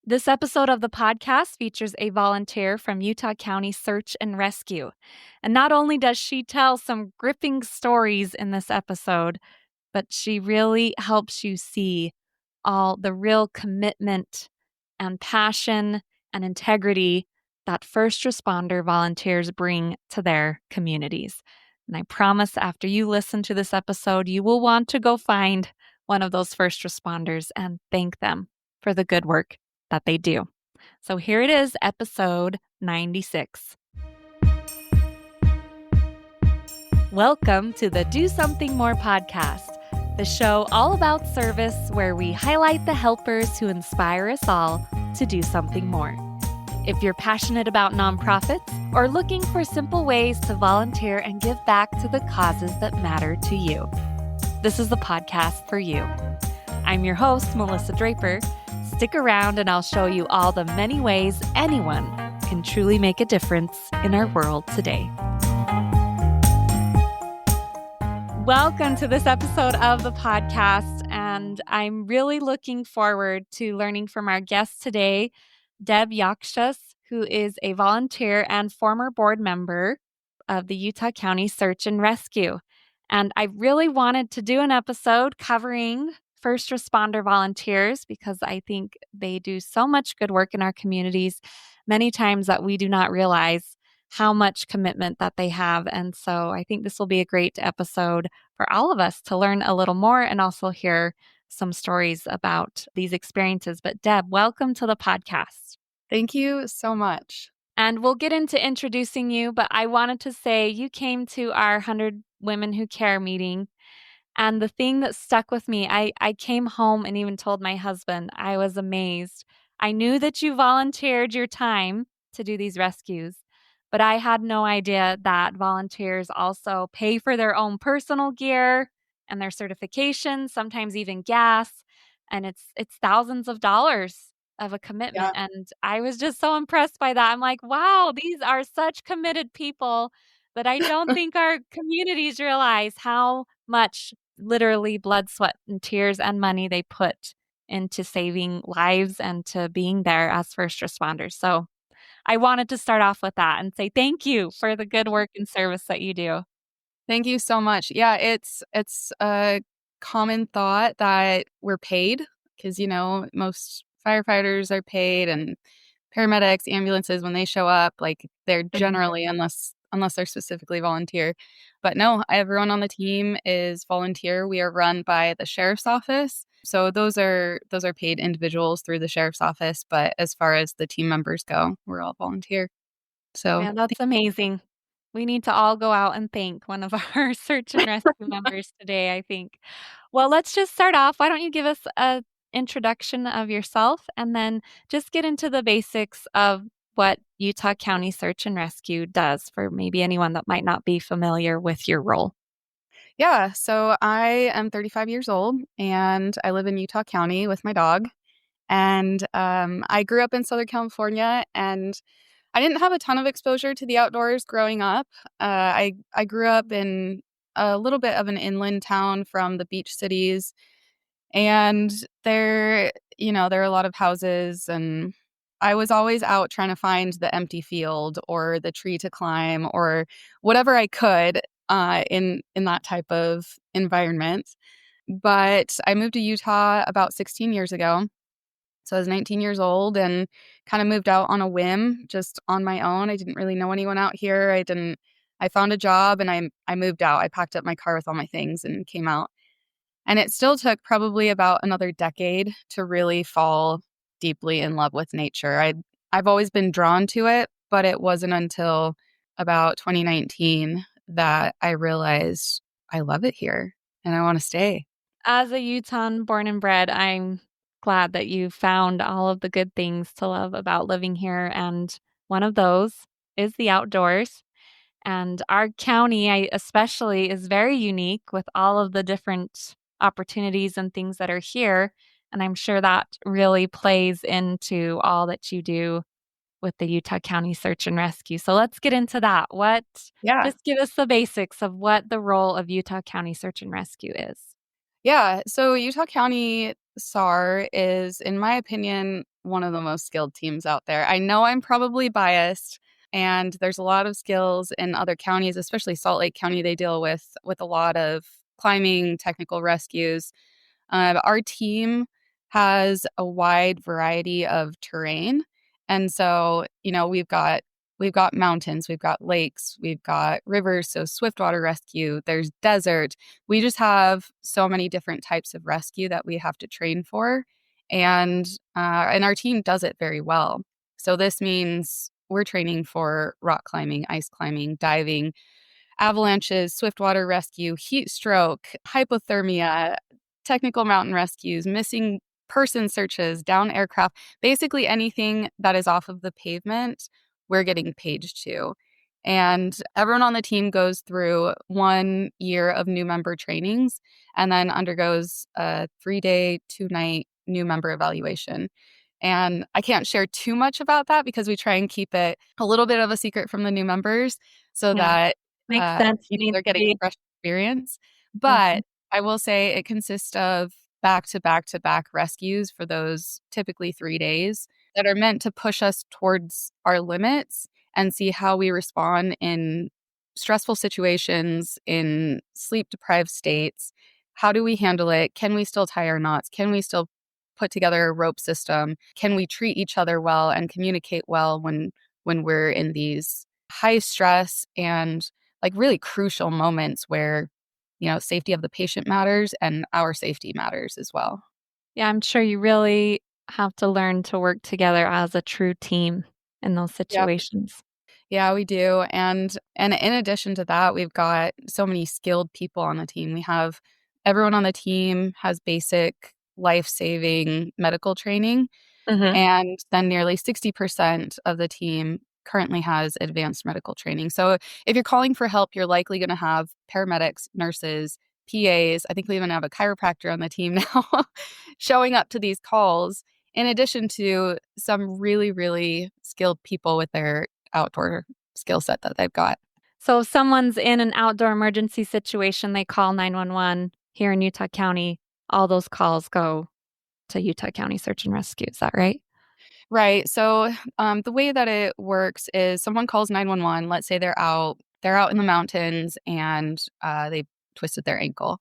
This episode of the podcast features a volunteer from Utah County Search and Rescue. And not only does she tell some gripping stories in this episode, but she really helps you see all the real commitment and passion and integrity that first responder volunteers bring to their communities. And I promise after you listen to this episode, you will want to go find one of those first responders and thank them for the good work that they do. So here it is, episode 96. Welcome to the Do Something More podcast, the show all about service where we highlight the helpers who inspire us all to do something more. If you're passionate about nonprofits or looking for simple ways to volunteer and give back to the causes that matter to you, this is the podcast for you. I'm your host, Melissa Draper. Stick around and I'll show you all the many ways anyone can truly make a difference in our world today. Welcome to this episode of the podcast, and I'm really looking forward to learning from our guest today, Deb Yokshas, who is a volunteer and former board member of the Utah County Search and Rescue. And I really wanted to do an episode covering first responder volunteers because I think they do so much good work in our communities, many times that we do not realize how much commitment that they have. And so I think this will be a great episode for all of us to learn a little more and also hear some stories about these experiences. But Deb, welcome to the podcast. Thank you so much. And we'll get into introducing you, but I wanted to say you came to our 100 Women Who Care meeting. And the thing that stuck with me, I came home and even told my husband, I was amazed. I knew that you volunteered your time to do these rescues, but I had no idea that volunteers also pay for their own personal gear and their certifications, sometimes even gas. And it's thousands of dollars of a commitment. Yeah. And I was just so impressed by that. I'm like, wow, these are such committed people that I don't think our communities realize how much literally blood, sweat, and tears and money they put into saving lives and to being there as first responders. So I wanted to start off with that and say thank you for the good work and service that you do. Thank you so much. Yeah, it's a common thought that we're paid because, most firefighters are paid and paramedics, ambulances, when they show up, like they're generally, unless they're specifically volunteer. But no, everyone on the team is volunteer. We are run by the sheriff's office. So those are paid individuals through the sheriff's office. But as far as the team members go, we're all volunteer. So Yeah, that's amazing. We need to all go out and thank one of our search and rescue members today, I think. Well, let's just start off. Why don't you give us an introduction of yourself and then just get into the basics of what Utah County Search and Rescue does for maybe anyone that might not be familiar with your role. Yeah, so I am 35 years old and I live in Utah County with my dog. And I grew up in Southern California and I didn't have a ton of exposure to the outdoors growing up. I grew up in a little bit of an inland town from the beach cities. And there are a lot of houses and I was always out trying to find the empty field or the tree to climb or whatever I could in that type of environment. But I moved to Utah about 16 years ago. So I was 19 years old and kind of moved out on a whim, just on my own. I didn't really know anyone out here. I found a job and I moved out. I packed up my car with all my things and came out. And it still took probably about another decade to really fall deeply in love with nature. I've always been drawn to it, but it wasn't until about 2019 that I realized I love it here and I want to stay. As a Utahn born and bred, I'm glad that you found all of the good things to love about living here. And one of those is the outdoors. And our county, especially, is very unique with all of the different opportunities and things that are here. And I'm sure that really plays into all that you do with the Utah County Search and Rescue. So let's get into that. Yeah. Just give us the basics of what the role of Utah County Search and Rescue is. Yeah. So Utah County SAR is, in my opinion, one of the most skilled teams out there. I know I'm probably biased, and there's a lot of skills in other counties, especially Salt Lake County. They deal with a lot of climbing, technical rescues. Our team has a wide variety of terrain. And so, we've got mountains, we've got lakes, we've got rivers, so swiftwater rescue, there's desert. We just have so many different types of rescue that we have to train for. And our team does it very well. So this means we're training for rock climbing, ice climbing, diving, avalanches, swiftwater rescue, heat stroke, hypothermia, technical mountain rescues, missing person searches, down aircraft, basically anything that is off of the pavement, we're getting paged to. And everyone on the team goes through 1 year of new member trainings and then undergoes a 3-day, 2-night new member evaluation. And I can't share too much about that because we try and keep it a little bit of a secret from the new members so Yeah. that Makes sense. they're getting a fresh experience. Mhm. But I will say it consists of back to back to back rescues for those typically 3 days that are meant to push us towards our limits and see how we respond in stressful situations, in sleep deprived states. How do we handle it? Can we still tie our knots? Can we still put together a rope system? Can we treat each other well and communicate well when we're in these high stress and like really crucial moments where safety of the patient matters and our safety matters as well. Yeah, I'm sure you really have to learn to work together as a true team in those Yep. situations. Yeah, we do. And in addition to that, we've got so many skilled people on the team. We have everyone on the team has basic life-saving medical training. Mhm. And then nearly 60% of the team currently has advanced medical training. So if you're calling for help, you're likely going to have paramedics, nurses, PAs. I think we even have a chiropractor on the team now showing up to these calls, in addition to some really, really skilled people with their outdoor skill set that they've got. So if someone's in an outdoor emergency situation, they call 911 here in Utah County. All those calls go to Utah County Search and Rescue. Is that right? Right. So the way that it works is someone calls 911. Let's say they're out in the mountains and they twisted their ankle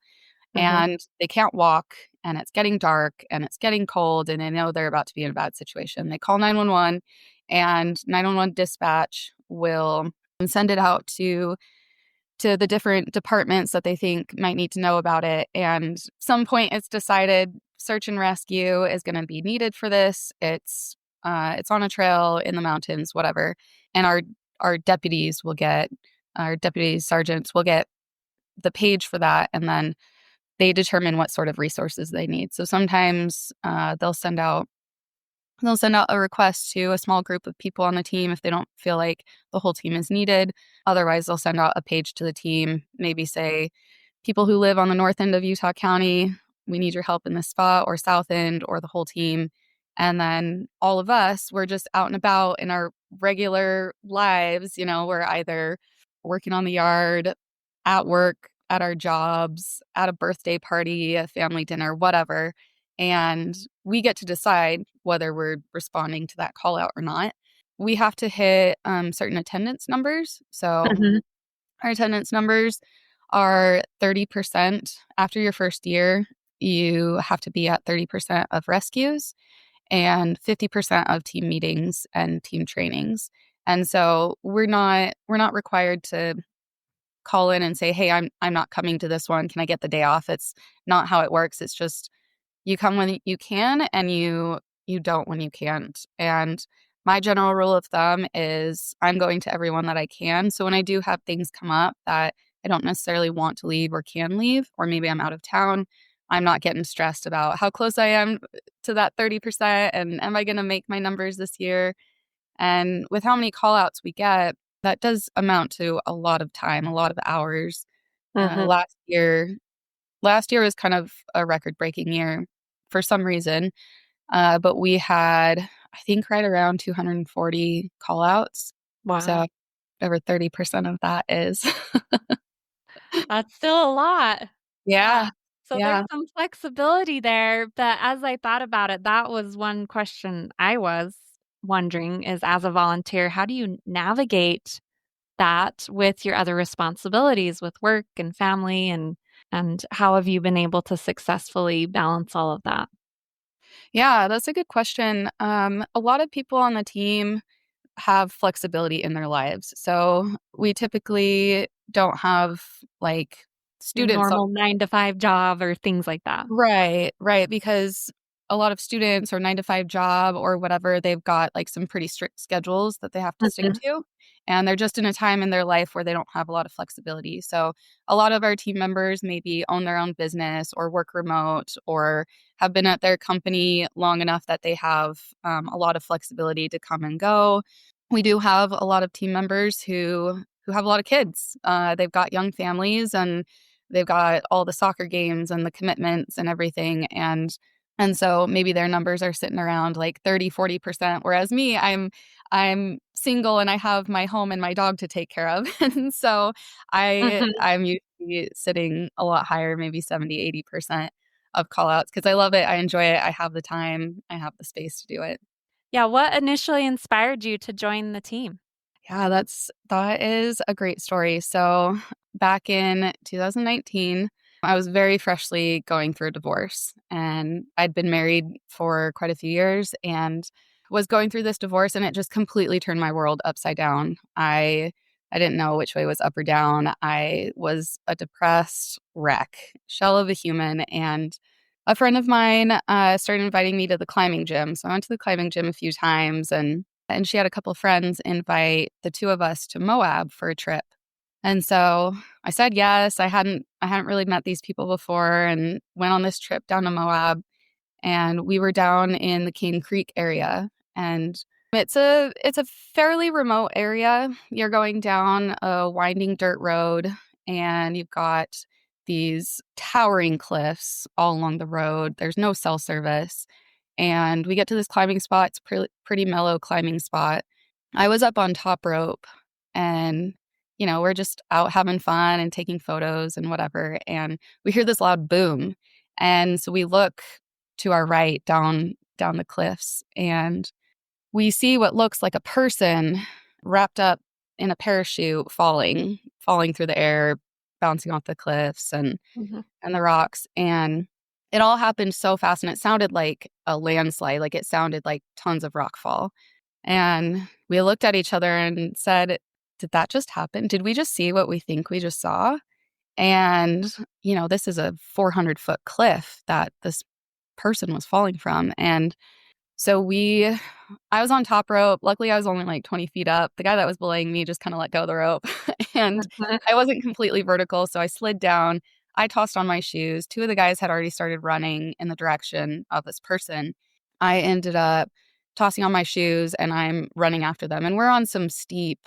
Mhm. and they can't walk and it's getting dark and it's getting cold and they know they're about to be in a bad situation. They call 911 and 911 dispatch will send it out to the different departments that they think might need to know about it. And some point it's decided search and rescue is going to be needed for this. It's on a trail in the mountains, whatever. And our deputies will get our deputy sergeants will get the page for that, and then they determine what sort of resources they need. So sometimes they'll send out a request to a small group of people on the team if they don't feel like the whole team is needed. Otherwise, they'll send out a page to the team, maybe say, people who live on the north end of Utah County, we need your help in this spot, or south end, or the whole team. And then all of us, we're just out and about in our regular lives. We're either working on the yard, at work, at our jobs, at a birthday party, a family dinner, whatever. And we get to decide whether we're responding to that call out or not. We have to hit certain attendance numbers. So Mhm. our attendance numbers are 30%. After your first year, you have to be at 30% of rescues and 50% of team meetings and team trainings. And so we're not required to call in and say, "Hey, I'm not coming to this one. Can I get the day off?" It's not how it works. It's just you come when you can and you don't when you can't. And my general rule of thumb is I'm going to everyone that I can. So when I do have things come up that I don't necessarily want to leave or can leave, or maybe I'm out of town, I'm not getting stressed about how close I am to that 30% and am I going to make my numbers this year? And with how many call outs we get, that does amount to a lot of time, a lot of hours. Uh, Mhm. last year, last year was kind of a record-breaking year for some reason, but we had, I think, right around 240 call-outs. Wow. So over 30% of that is That's still a lot. yeah. Yeah. So there's Yeah. some flexibility there. But as I thought about it, that was one question I was wondering is as a volunteer, how do you navigate that with your other responsibilities with work and family and how have you been able to successfully balance all of that? Yeah, that's a good question. A lot of people on the team have flexibility in their lives. So we typically don't have like Your students. normal 9 to 5 job or things like that. Right, right, because a lot of students or 9 to 5 job or whatever, they've got, like, some pretty strict schedules that they have to stick Mhm, to, and they're just in a time in their life where they don't have a lot of flexibility, so a lot of our team members maybe own their own business or work remote or have been at their company long enough that they have, a lot of flexibility to come and go. We do have a lot of team members who have a lot of kids. They've got young families, and they've got all the soccer games and the commitments and everything, and so maybe their numbers are sitting around like 30-40%, whereas me, I'm single and I have my home and my dog to take care of. And so mhm. I'm usually sitting a lot higher, maybe 70-80% of call outs because I love it. I enjoy it. I have the time. I have the space to do it. Yeah, what initially inspired you to join the team? Yeah, that is a great story. So, back in 2019, I was very freshly going through a divorce, and I'd been married for quite a few years and was going through this divorce, and it just completely turned my world upside down. I didn't know which way was up or down. I was a depressed wreck, shell of a human, and a friend of mine started inviting me to the climbing gym. So I went to the climbing gym a few times, and she had a couple friends invite the 2 of us to Moab for a trip. And so I said yes. I hadn't really met these people before and went on this trip down to Moab, and we were down in the Cane Creek area, and it's a fairly remote area. You're going down a winding dirt road, and you've got these towering cliffs all along the road. There's no cell service, and we get to this climbing spot. It's pretty mellow climbing spot. I was up on top rope, and, we're just out having fun and taking photos and whatever, and we hear this loud boom, and so we look to our right down the cliffs, and we see what looks like a person wrapped up in a parachute falling through the air, bouncing off the cliffs Mhm, and the rocks, and it all happened so fast, and it sounded like a landslide, like, it sounded like tons of rock fall, and we looked at each other and said, "Did that just happen? Did we just see what we think we just saw?" And, this is a 400-foot cliff that this person was falling from, and so I was on top rope. Luckily, I was only like 20 feet up. The guy that was belaying me just kinda let go of the rope, and mhm, I wasn't completely vertical, so I slid down. I tossed on my shoes. 2 of the guys had already started running in the direction of this person. I ended up tossing on my shoes, and I'm running after them, and we're on some steep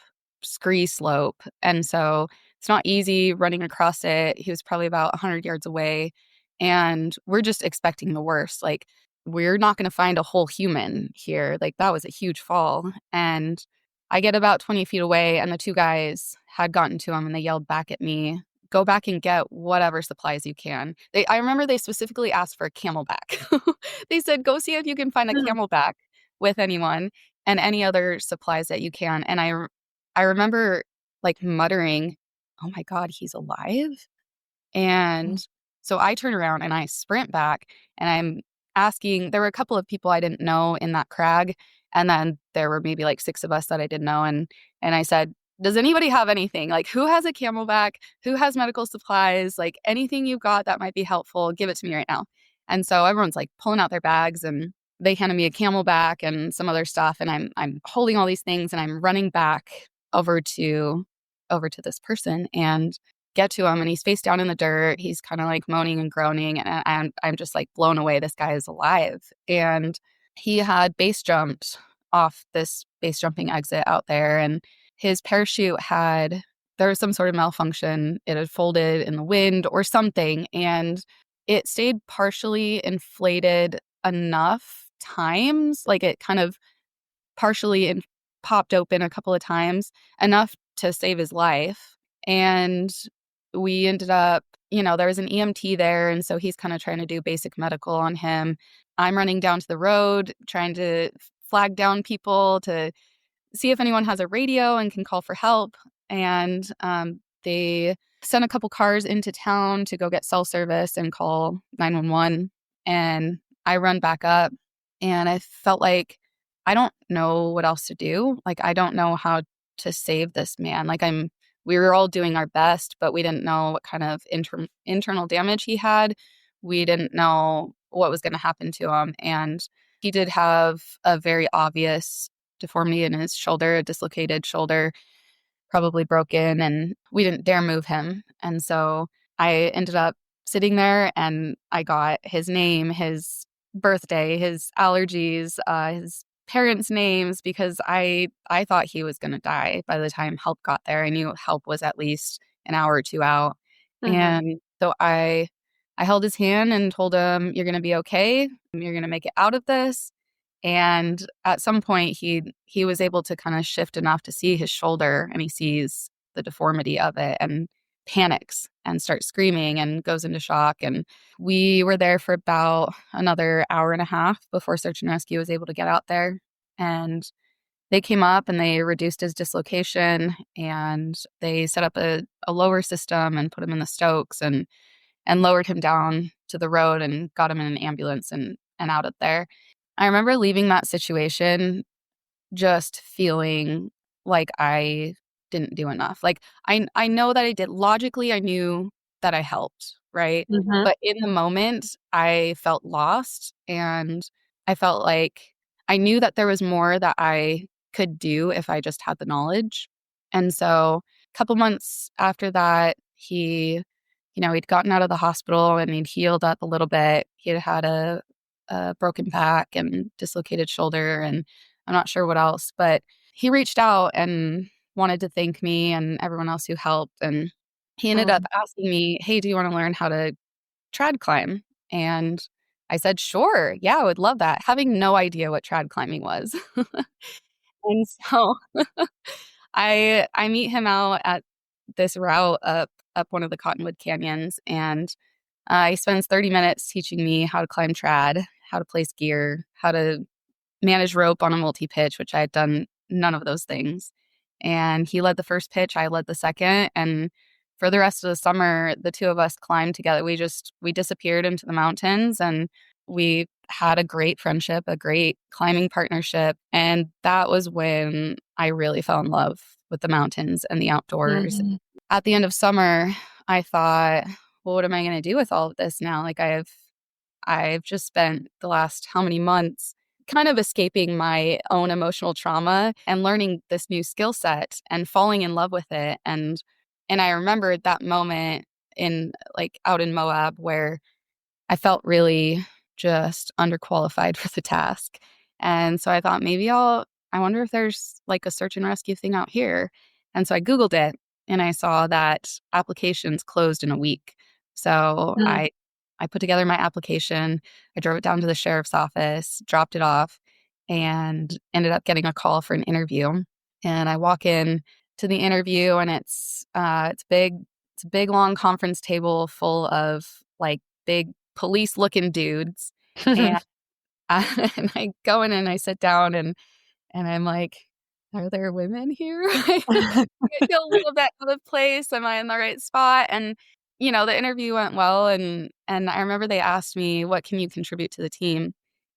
scree slope, and so it's not easy running across it. He was probably about 100 yards away, and we're just expecting the worst, like, we're not gonna find a whole human here, like, that was a huge fall, and I get about 20 feet away, and the 2 guys had gotten to him, and they yelled back at me, "Go back and get whatever supplies you can." I remember they specifically asked for a camelback. They said, "Go see if you can find a mhm, camelback with anyone and any other supplies that you can," and I remember, like, muttering, "Oh my god, he's alive?" And mhm, so I turn around and I sprint back, and I'm asking. There were a couple of people I didn't know in that crag, and then there were maybe like 6 of us that I didn't know, and I said, "Does anybody have anything? Like, who has a camelback? Who has medical supplies? Like, anything you've got that might be helpful, give it to me right now." And so everyone's, like, pulling out their bags, and they handed me a camelback and some other stuff, and I'm holding all these things, and I'm running back over to this person and get to him, and he's face down in the dirt. He's kinda, like, moaning and groaning, and I'm just, like, blown away. This guy is alive, and he had base jumped off this base jumping exit out there, and his parachute had there was some sort of malfunction. It had folded in the wind or something, and it stayed partially inflated enough times, like, it kind of partially and popped open a couple of times, enough to save his life, and we ended up there was an EMT there, and so he's kind of trying to do basic medical on him. I'm running down to the road, trying to flag down people to see if anyone has a radio and can call for help. And they sent a couple cars into town to go get cell service and call 911. And I run back up, and I felt like I don't know what else to do. Like, I don't know how to save this man. We were all doing our best, but we didn't know what kind of internal damage he had. We didn't know what was going to happen to him. And he did have a very obvious deformity in his shoulder, a dislocated shoulder, probably broken, and we didn't dare move him. And so I ended up sitting there, and I got his name, his birthday, his allergies, his parents' names, because I thought he was going to die by the time help got there. I knew help was at least an hour or two out. Mhm. And so I held his hand and told him, "You're going to be okay. You're going to make it out of this." And at some point, he was able to kind of shift enough to see his shoulder, and he sees the deformity of it and panics and starts screaming and goes into shock. And we were there for about another hour and a half before search and rescue was able to get out there. And they came up and they reduced his dislocation, and they set up a lower system and put him in the Stokes and lowered him down to the road and got him in an ambulance and out of there. I remember leaving that situation just feeling like I didn't do enough. Like, I know that I did. Logically, I knew that I helped, right? Mhm. But in the moment, I felt lost, and I felt like I knew that there was more that I could do if I just had the knowledge. And so a couple months after that, he'd gotten out of the hospital and he'd healed up a little bit. He had had a broken back and dislocated shoulder, and I'm not sure what else, but he reached out and wanted to thank me and everyone else who helped. And he ended up Mm. asking me, "Hey, do you want to learn how to trad climb?" And I said, "Sure. Yeah, I would love that," having no idea what trad climbing was. And so I meet him out at this route up one of the Cottonwood Canyons, and he spends 30 minutes teaching me how to climb trad, how to place gear, how to manage rope on a multi-pitch, which I had done none of those things. And he led the first pitch, I led the second, and for the rest of the summer, the two of us climbed together. We disappeared into the mountains, and we had a great friendship, a great climbing partnership, and that was when I really fell in love with the mountains and the outdoors. Mhm. At the end of summer, I thought, well, what am I going to do with all of this now? Like, I've just spent the last how many months kind of escaping my own emotional trauma and learning this new skill set and falling in love with it. And I remembered that moment in out in Moab where I felt really just underqualified for the task. And so I thought, I wonder if there's like a search and rescue thing out here. And so I Googled it, and I saw that applications closed in a week. So Mm. I put together my application. I drove it down to the sheriff's office, dropped it off, and ended up getting a call for an interview. And I walk in to the interview, and it's big. It's a big long conference table full of like big police looking dudes. And and I go in and I sit down, and I'm like, "Are there women here?" I feel a little bit out of place. Am I in the right spot? And the interview went well, and I remember they asked me, "What can you contribute to the team?"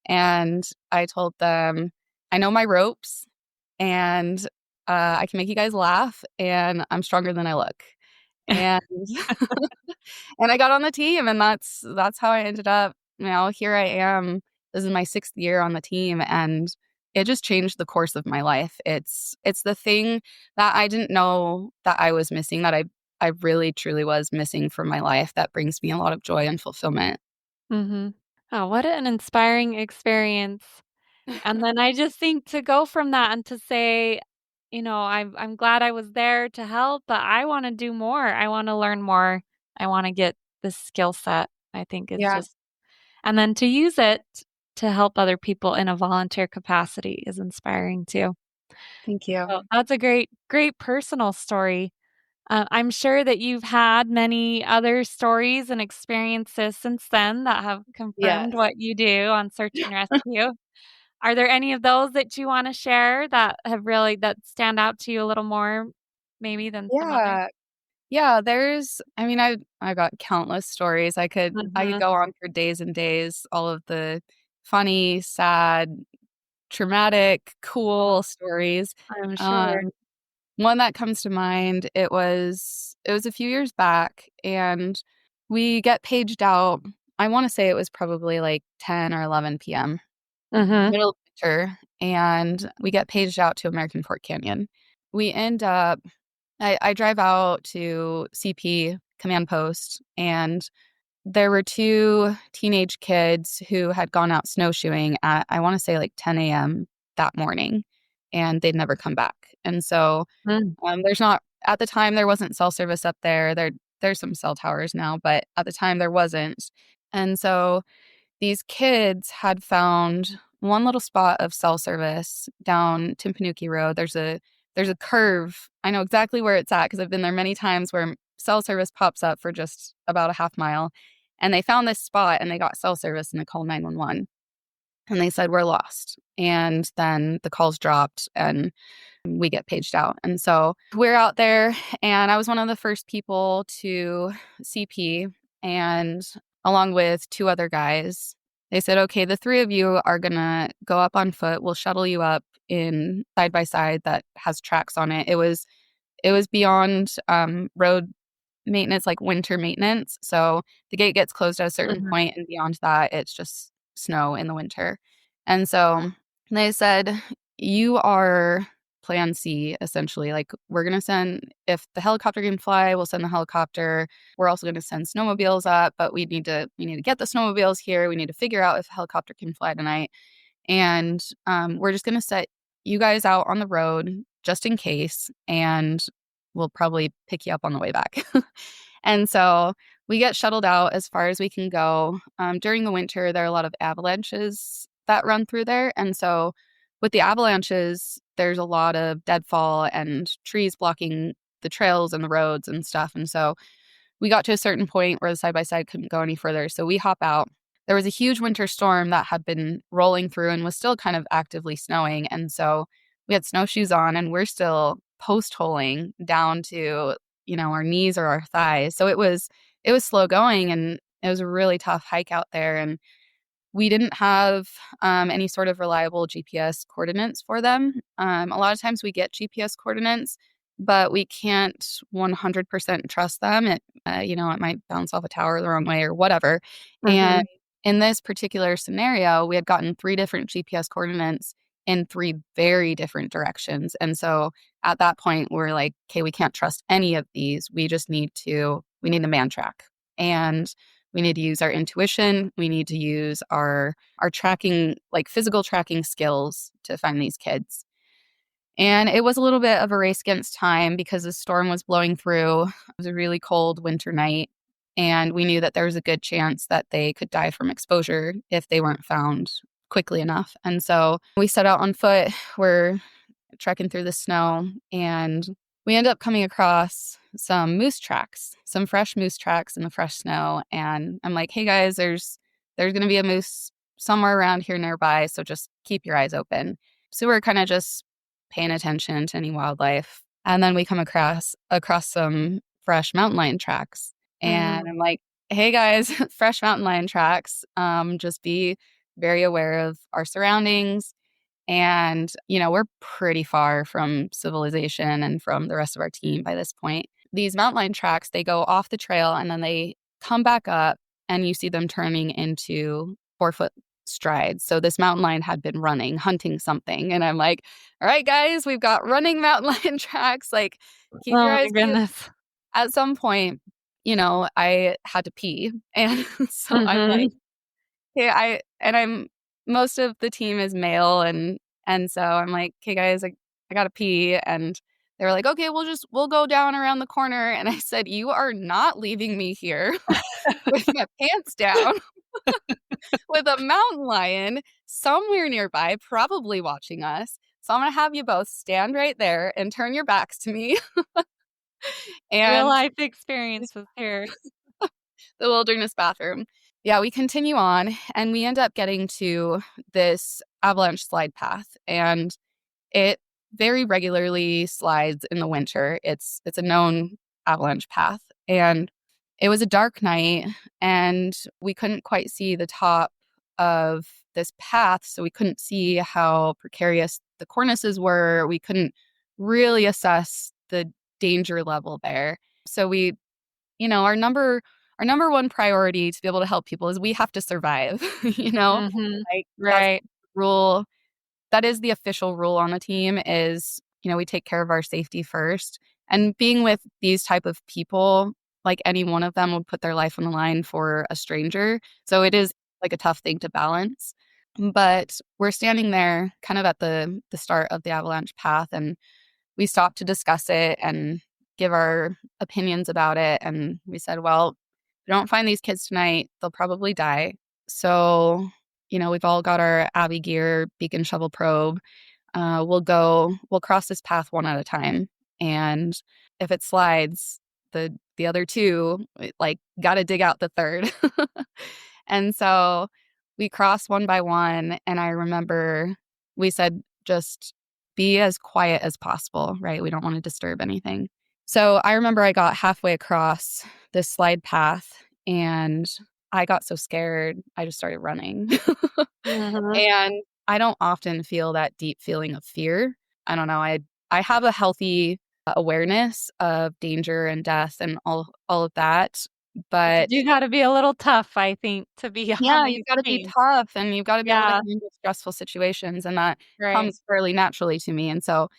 And I told them, "I know my ropes, and I can make you guys laugh, and I'm stronger than I look." And and I got on the team, and that's how I ended up. Here I am. This is my 6th year on the team, and it just changed the course of my life. It's the thing that I didn't know that I was missing, that I really truly was missing from my life, that brings me a lot of joy and fulfillment. Mhm. Oh, what an inspiring experience. And then I just think to go from that and to say, I'm glad I was there to help, but I wanna do more. I wanna learn more. I wanna get this skill set. I think it's Yeah, just and then to use it to help other people in a volunteer capacity is inspiring too. thank you. So that's a great personal story. I'm sure that you've had many other stories and experiences since then that have confirmed Yes. what you do on search and rescue. Are there any of those that you want to share that have really that stand out to you a little more maybe than some others? Yeah. Yeah, I got countless stories. I could Mhm. go on for days and days, all of the funny, sad, traumatic, Oh, cool stories. I'm sure. Um, One that comes to mind, it was a few years back, and we get paged out. I wanna say it was probably, like, 10 or 11 PM, Mhm. middle of winter, and we get paged out to American Fork Canyon. We end up I drive out to CP command post, and there were 2 teenage kids who had gone out snowshoeing at, I wanna say, like, 10 AM that morning, and they'd never come back. And so, Mm. there's not at the time, there wasn't cell service up there. There's some cell towers now, but at the time, there wasn't. And so these kids had found one little spot of cell service down Timpanuki Road. There's a curve. I know exactly where it's at because 'cause I've been there many times where cell service pops up for just about a half mile, and they found this spot, and they got cell service, and they called 911, and they said, "We're lost." And then the calls dropped, and we get paged out. And so we're out there, and I was one of the first people to CP, and along with 2 other guys, they said, "Okay, the 3 of you are gonna go up on foot. We'll shuttle you up in side by side that has tracks on it." It was beyond, road maintenance, like winter maintenance, so the gate gets closed at a certain Mhm. point, and beyond that, it's just snow in the winter. And so they said, "You are plan C, essentially, like, we're gonna send if the helicopter can fly, we'll send the helicopter. We're also gonna send snowmobiles up, but we need to get the snowmobiles here. We need to figure out if a helicopter can fly tonight, and, we're just gonna set you guys out on the road just in case, and we'll probably pick you up on the way back." And so we get shuttled out as far as we can go. During the winter, there are a lot of avalanches that run through there, and so with the avalanches, there's a lot of deadfall and trees blocking the trails and the roads and stuff, and so we got to a certain point where the side by side couldn't go any further, so we hop out. There was a huge winter storm that had been rolling through and was still kind of actively snowing, and so we had snowshoes on, and we're still post-holing down to, our knees or our thighs. So it was slow going, and it was a really tough hike out there, and we didn't have, any sort of reliable GPS coordinates for them. A lot of times we get GPS coordinates, but we can't 100% trust them. It might bounce off a tower the wrong way or whatever. And Mhm. in this particular scenario, we had gotten 3 different GPS coordinates in 3 very different directions. And so at that point, we're like, "Okay, we can't trust any of these. We need a man track." And we need to use our intuition. We need to use our tracking, like physical tracking skills to find these kids. And it was a little bit of a race against time because the storm was blowing through. It was a really cold winter night, and we knew that there was a good chance that they could die from exposure if they weren't found quickly enough. And so we set out on foot. We're trekking through the snow, and we end up coming across some moose tracks, some fresh moose tracks in the fresh snow. And I'm like, "Hey guys, there's going to be a moose somewhere around here nearby, so just keep your eyes open." So we're kind of just paying attention to any wildlife, and then we come across some fresh mountain lion tracks, and Mm. I'm like, "Hey guys, fresh mountain lion tracks. Just be very aware of our surroundings." And, we're pretty far from civilization and from the rest of our team by this point. These mountain lion tracks, they go off the trail, and then they come back up, and you see them turning into 4-foot strides. So this mountain lion had been running, hunting something. And I'm like, "All right, guys, we've got running mountain lion tracks. Like, keep your Oh my eyes peeled." goodness. At some point, I had to pee. And so I'm like, Mhm. yeah, I'm most of the team is male, and so I'm like, "Okay, guys, I gotta pee," and they were like, "Okay, we'll go down around the corner," and I said, "You are not leaving me here with my pants down with a mountain lion somewhere nearby, probably watching us, so I'm gonna have you both stand right there and turn your backs to me." Real And life experience was here. the wilderness bathroom. Yeah, we continue on and we end up getting to this avalanche slide path, and it very regularly slides in the winter. It's a known avalanche path, and it was a dark night and we couldn't quite see the top of this path, so we couldn't see how precarious the cornices were. We couldn't really assess the danger level there. So we, our number one priority to be able to help people is we have to survive, you know? Mhm. Like that's Right. the rule. That is the official rule on the team is, we take care of our safety first. And being with these type of people, like any one of them would put their life on the line for a stranger. So it is like a tough thing to balance. But we're standing there kind of at the start of the avalanche path, and we stopped to discuss it and give our opinions about it. And we said, well, if we don't find these kids tonight, they'll probably die. So, we've all got our Abby gear, beacon shovel probe. We'll cross this path one at a time. And if it slides, the other two, like, got to dig out the third. And so we crossed one by one. And I remember we said, just be as quiet as possible, right? We don't want to disturb anything. So I remember I got halfway across this slide path and I got so scared, I just started running. Mhm. And I don't often feel that deep feeling of fear. I don't know. I have a healthy awareness of danger and death and all of that. But you But do gotta be a little tough, I think, to be on yeah, these you've gotta be teams. tough and you've gotta be able to Yeah, handle stressful situations, and that right. comes fairly naturally to me, and so,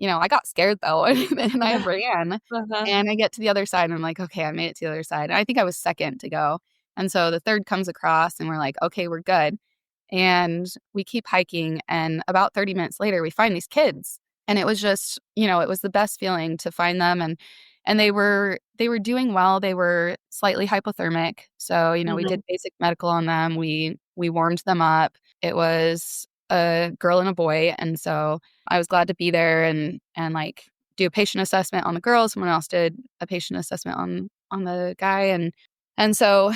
I got scared though, and I ran, Uh-huh. and I get to the other side, and I'm like, "Okay, I made it to the other side." And I think I was 2nd to go, and so the 3rd comes across, and we're like, "Okay, we're good." And we keep hiking, and about 30 minutes later, we find these kids, and it was just, it was the best feeling to find them, and they were doing well. They were slightly hypothermic, so, we Mhm. did basic medical on them. We warmed them up. It was a girl and a boy, and so I was glad to be there and, like, do a patient assessment on the girl. Someone else did a patient assessment on the guy, and so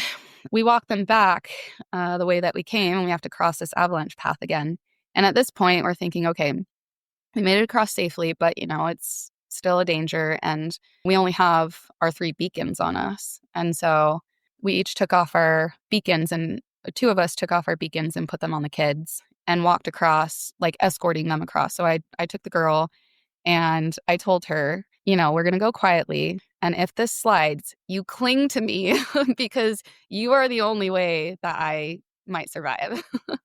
we walked them back, the way that we came, and we have to cross this avalanche path again. And at this point, we're thinking, "Okay, we made it across safely, but, it's still a danger, and we only have our 3 beacons on us." And so we each took off our beacons, and 2 of us took off our beacons and put them on the kids and walked across, like, escorting them across. So I took the girl, and I told her, "We're gonna go quietly, and if this slides, you cling to me because you are the only way that I might survive."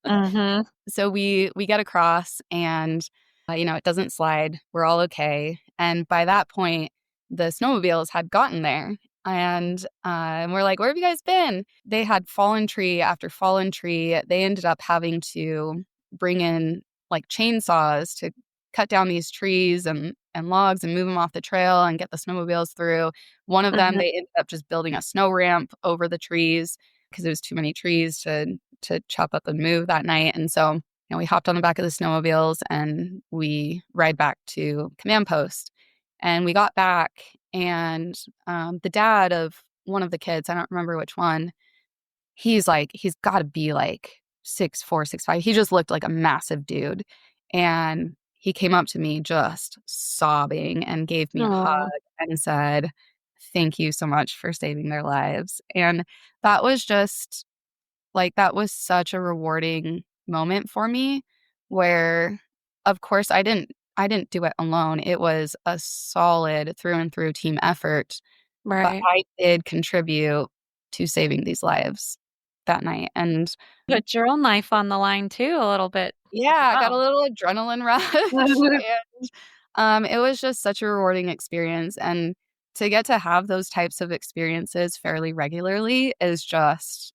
Mhm. So we get across and, it doesn't slide. We're all okay. And by that point, the snowmobiles had gotten there. And we're like, "Where have you guys been?" They had fallen tree after fallen tree. They ended up having to bring in, like, chainsaws to cut down these trees and logs and move them off the trail and get the snowmobiles through. One of them, Mhm. they ended up just building a snow ramp over the trees because there was too many trees to chop up and move that night. And so, we hopped on the back of the snowmobiles and we ride back to command post. And we got back, and the dad of one of the kids, I don't remember which one, he's got to be like 6'4", 6'5". He just looked like a massive dude. And he came up to me just sobbing and gave me a Aw. hug and said, "Thank you so much for saving their lives." And that was just like, that was such a rewarding moment for me where, of course, I didn't do it alone. It was a solid through and through team effort, but Right. I did contribute to saving these lives that night, and Put your own life on the line too a little bit yeah, as I got a well. little adrenaline rush, and, it was just such a rewarding experience, and to get to have those types of experiences fairly regularly is just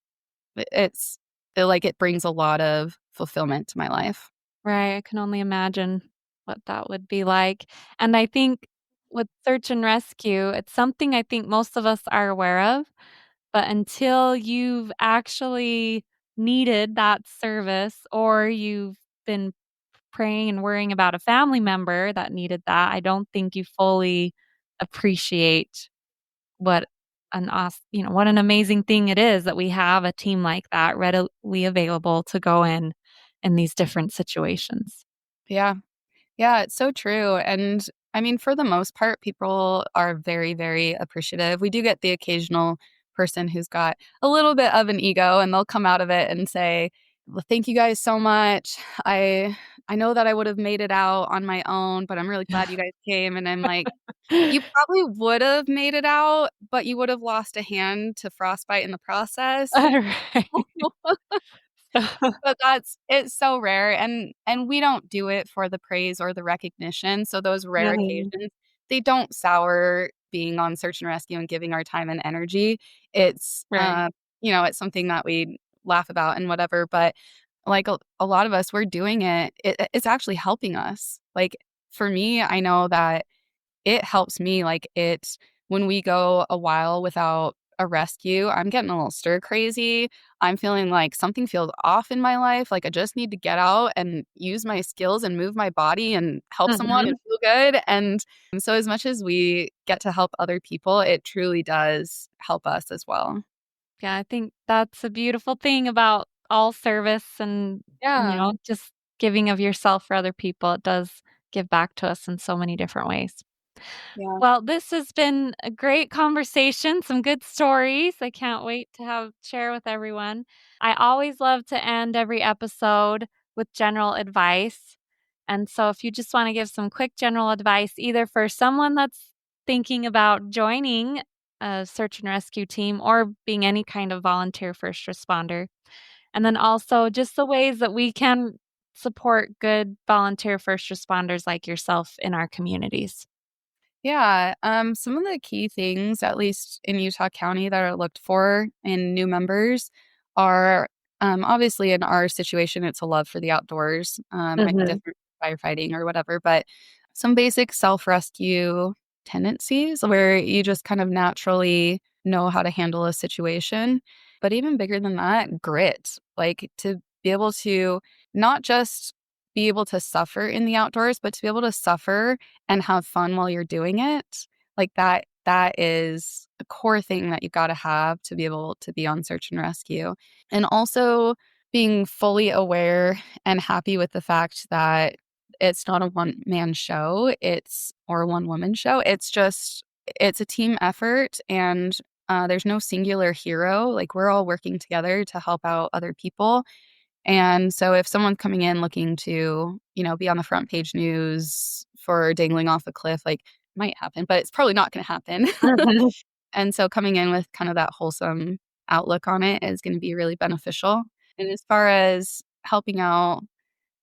it's like, it brings a lot of fulfillment to my life. Right, I can only imagine what that would be like, and I think with search and rescue, it's something I think most of us are aware of, but until you've actually needed that service or you've been praying and worrying about a family member that needed that, I don't think you fully appreciate what what an amazing thing it is that we have a team like that readily available to go in these different situations. Yeah. Yeah, it's so true, and, I mean, for the most part, people are very, very appreciative. We do get the occasional person who's got a little bit of an ego, and they'll come out of it and say, "Well, thank you guys so much. I know that I would have made it out on my own, but I'm really glad you guys came," and I'm like, "You probably would have made it out, but you would have lost a hand to frostbite in the process." Right. But it's so rare, and we don't do it for the praise or the recognition, so those rare Right. occasions, they don't sour being on search and rescue and giving our time and energy. It's, Right. it's something that we laugh about and whatever, but, like, a lot of us, we're doing it's actually helping us. Like, for me, I know that it helps me, like, when we go a while without a rescue, I'm getting a little stir crazy. I'm feeling like something feels off in my life, like I just need to get out and use my skills and move my body and help someone and Mhm. feel good, and so as much as we get to help other people, it truly does help us as well. Yeah, I think that's a beautiful thing about all service and, Yeah. just giving of yourself for other people. It does give back to us in so many different ways. Yeah. Well, this has been a great conversation, some good stories. I can't wait to have share with everyone. I always love to end every episode with general advice. And so if you just want to give some quick general advice either for someone that's thinking about joining a search and rescue team or being any kind of volunteer first responder. And then also just the ways that we can support good volunteer first responders like yourself in our communities. Yeah, some of the key things, at least in Utah County, that are looked for in new members are obviously in our situation, it's a love for the outdoors. Might be Mhm. different for firefighting or whatever, but some basic self rescue tendencies where you just kind of naturally know how to handle a situation. But even bigger than that, grit, like to be able to not just be able to suffer in the outdoors, but to be able to suffer and have fun while you're doing it, like, that is a core thing that you gotta have to be able to be on search and rescue. And also being fully aware and happy with the fact that it's not a one-man show, or a one-woman show, it's a team effort, and, there's no singular hero, like, we're all working together to help out other people, and so if someone's coming in looking to, be on the front page news for dangling off a cliff, like, might happen, but it's probably not gonna happen. Mhm. And so coming in with kind of that wholesome outlook on it is gonna be really beneficial. And as far as helping out,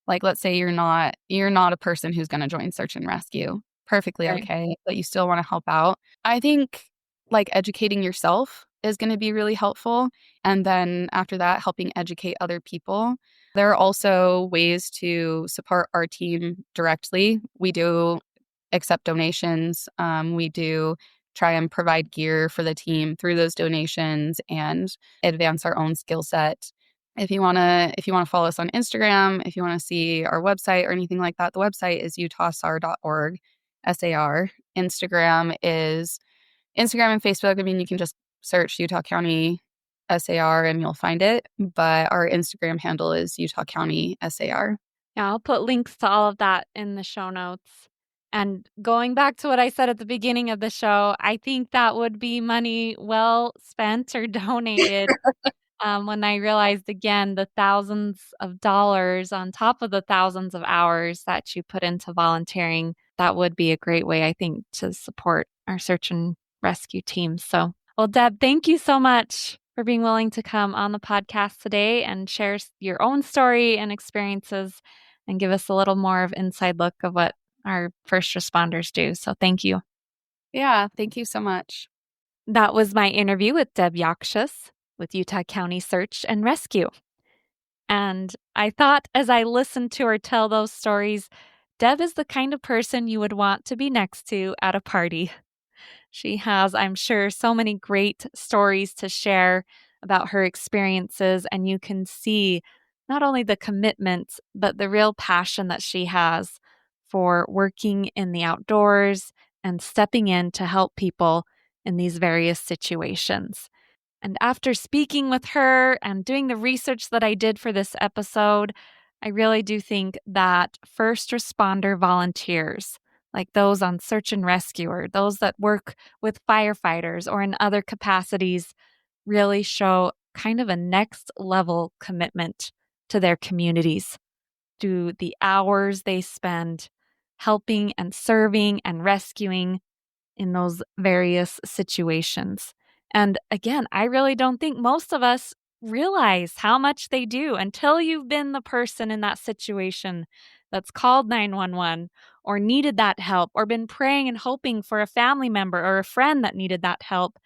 like, let's say you're not a person who's gonna join search and rescue. Perfectly Right. okay, but you still wanna help out. I think, like, educating yourself is gonna be really helpful, and then after that, helping educate other people. There are also ways to support our team directly. We do accept donations. We do try and provide gear for the team through those donations and advance our own skill set. If you wanna follow us on Instagram, if you wanna see our website or anything like that, the website is utahsar.org, SAR. Instagram and Facebook, I mean, you can just search Utah County SAR and you'll find it, but our Instagram handle is Utah County SAR. Yeah, I'll put links to all of that in the show notes. And going back to what I said at the beginning of the show, I think that would be money well spent or donated. When I realized again the thousands of dollars on top of the thousands of hours that you put into volunteering, that would be a great way, I think, to support our search and rescue teams. So, well, Deb, thank you so much for being willing to come on the podcast today and share your own story and experiences and give us a little more of inside look of what our first responders do. So, thank you. Yeah, thank you so much. That was my interview with Deb Yokshas with Utah County Search and Rescue. And I thought as I listened to her tell those stories, Deb is the kind of person you would want to be next to at a party. She has, I'm sure, so many great stories to share about her experiences, and you can see not only the commitment, but the real passion that she has for working in the outdoors and stepping in to help people in these various situations. And after speaking with her and doing the research that I did for this episode, I really do think that first responder volunteers, like those on search and rescue or those that work with firefighters or in other capacities, really show kind of a next level commitment to their communities, to the hours they spend helping and serving and rescuing in those various situations. And again, I really don't think most of us realize how much they do until you've been the person in that situation that's called 911 or needed that help or been praying and hoping for a family member or a friend that needed that help.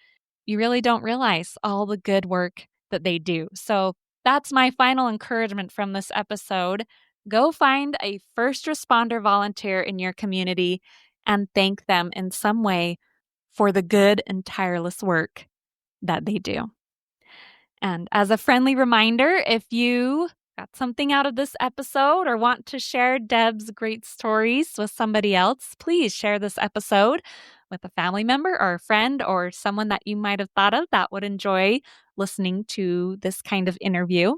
You really don't realize all the good work that they do. So that's my final encouragement from this episode. Go find a first responder volunteer in your community and thank them in some way for the good and tireless work that they do. And as a friendly reminder, if you got something out of this episode or want to share Deb's great stories with somebody else, please share this episode with a family member or a friend or someone that you might have thought of that would enjoy listening to this kind of interview.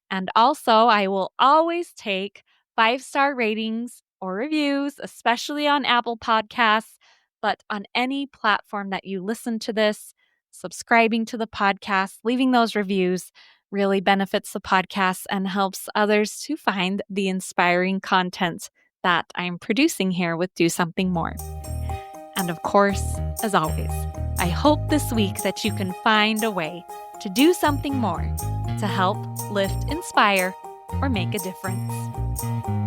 And also, I will always take 5-star ratings or reviews, especially on Apple Podcasts, but on any platform that you listen to this, subscribing to the podcast, leaving those reviews really benefits the podcast and helps others to find the inspiring content that I'm producing here with Do Something More. And of course, as always, I hope this week that you can find a way to do something more to help, lift, inspire, or make a difference.